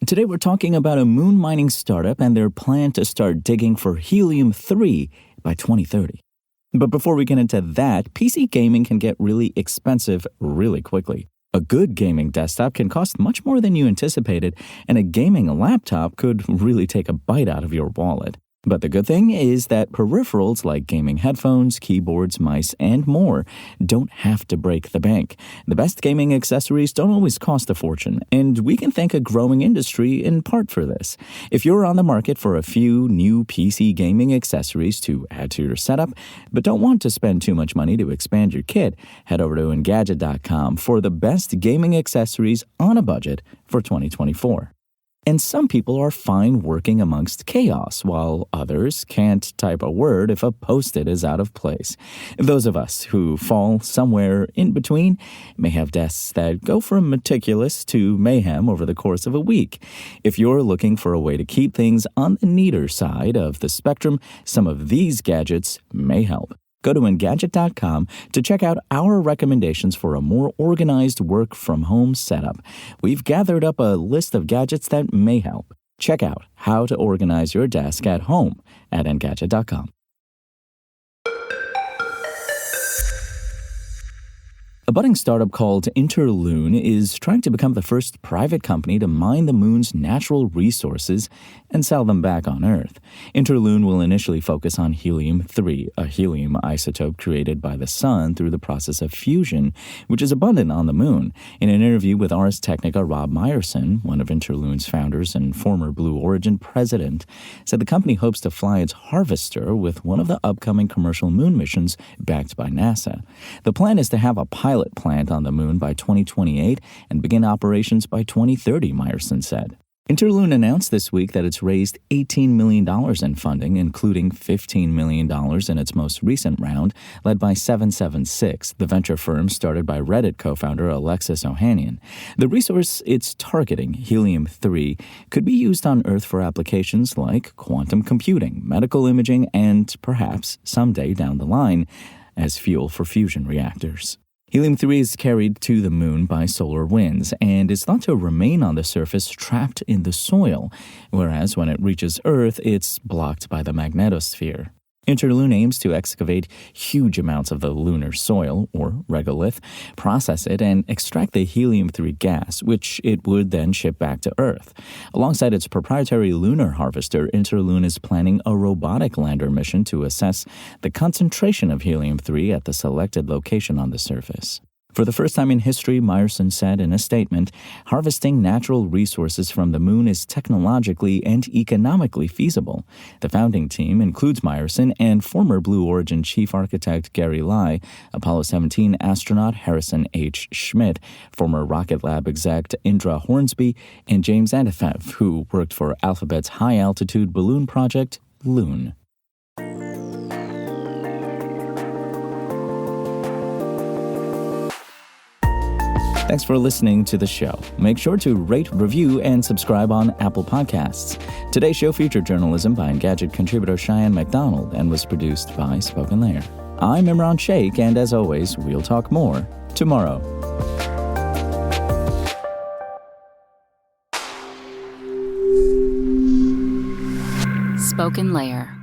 Today we're talking about a moon mining startup and their plan to start digging for helium-3 by 2030. But before we get into that, PC gaming can get really expensive really quickly. A good gaming desktop can cost much more than you anticipated, and a gaming laptop could really take a bite out of your wallet. But the good thing is that peripherals like gaming headphones, keyboards, mice, and more don't have to break the bank. The best gaming accessories don't always cost a fortune, and we can thank a growing industry in part for this. If you're on the market for a few new PC gaming accessories to add to your setup, but don't want to spend too much money to expand your kit, head over to Engadget.com for the best gaming accessories on a budget for 2024. And some people are fine working amongst chaos, while others can't type a word if a post-it is out of place. Those of us who fall somewhere in between may have desks that go from meticulous to mayhem over the course of a week. If you're looking for a way to keep things on the neater side of the spectrum, some of these gadgets may help. Go to Engadget.com to check out our recommendations for a more organized work-from-home setup. We've gathered up a list of gadgets that may help. Check out how to organize your desk at home at Engadget.com. A budding startup called Interlune is trying to become the first private company to mine the moon's natural resources and sell them back on Earth. Interlune will initially focus on helium-3, a helium isotope created by the sun through the process of fusion, which is abundant on the moon. In an interview with Ars Technica, Rob Meyerson, one of Interlune's founders and former Blue Origin president, said the company hopes to fly its Harvester with one of the upcoming commercial moon missions backed by NASA. The plan is to have a pilot plant on the moon by 2028 and begin operations by 2030, Meyerson said. Interlune announced this week that it's raised $18 million in funding, including $15 million in its most recent round, led by 776, the venture firm started by Reddit co-founder Alexis Ohanian. The resource it's targeting, helium-3, could be used on Earth for applications like quantum computing, medical imaging, and perhaps, someday down the line, as fuel for fusion reactors. Helium-3 is carried to the moon by solar winds and is thought to remain on the surface trapped in the soil, whereas when it reaches Earth, it's blocked by the magnetosphere. Interlune aims to excavate huge amounts of the lunar soil, or regolith, process it, and extract the helium-3 gas, which it would then ship back to Earth. Alongside its proprietary lunar harvester, Interlune is planning a robotic lander mission to assess the concentration of helium-3 at the selected location on the surface. For the first time in history, Meyerson said in a statement, harvesting natural resources from the moon is technologically and economically feasible. The founding team includes Meyerson and former Blue Origin chief architect Gary Lai, Apollo 17 astronaut Harrison H. Schmitt, former Rocket Lab exec Indra Hornsby, and James Anafev, who worked for Alphabet's high-altitude balloon project, Loon. Thanks for listening to the show. Make sure to rate, review, and subscribe on Apple Podcasts. Today's show featured journalism by Engadget contributor Cheyenne McDonald and was produced by Spoken Layer. I'm Imran Sheikh, and as always, we'll talk more tomorrow. Spoken Layer.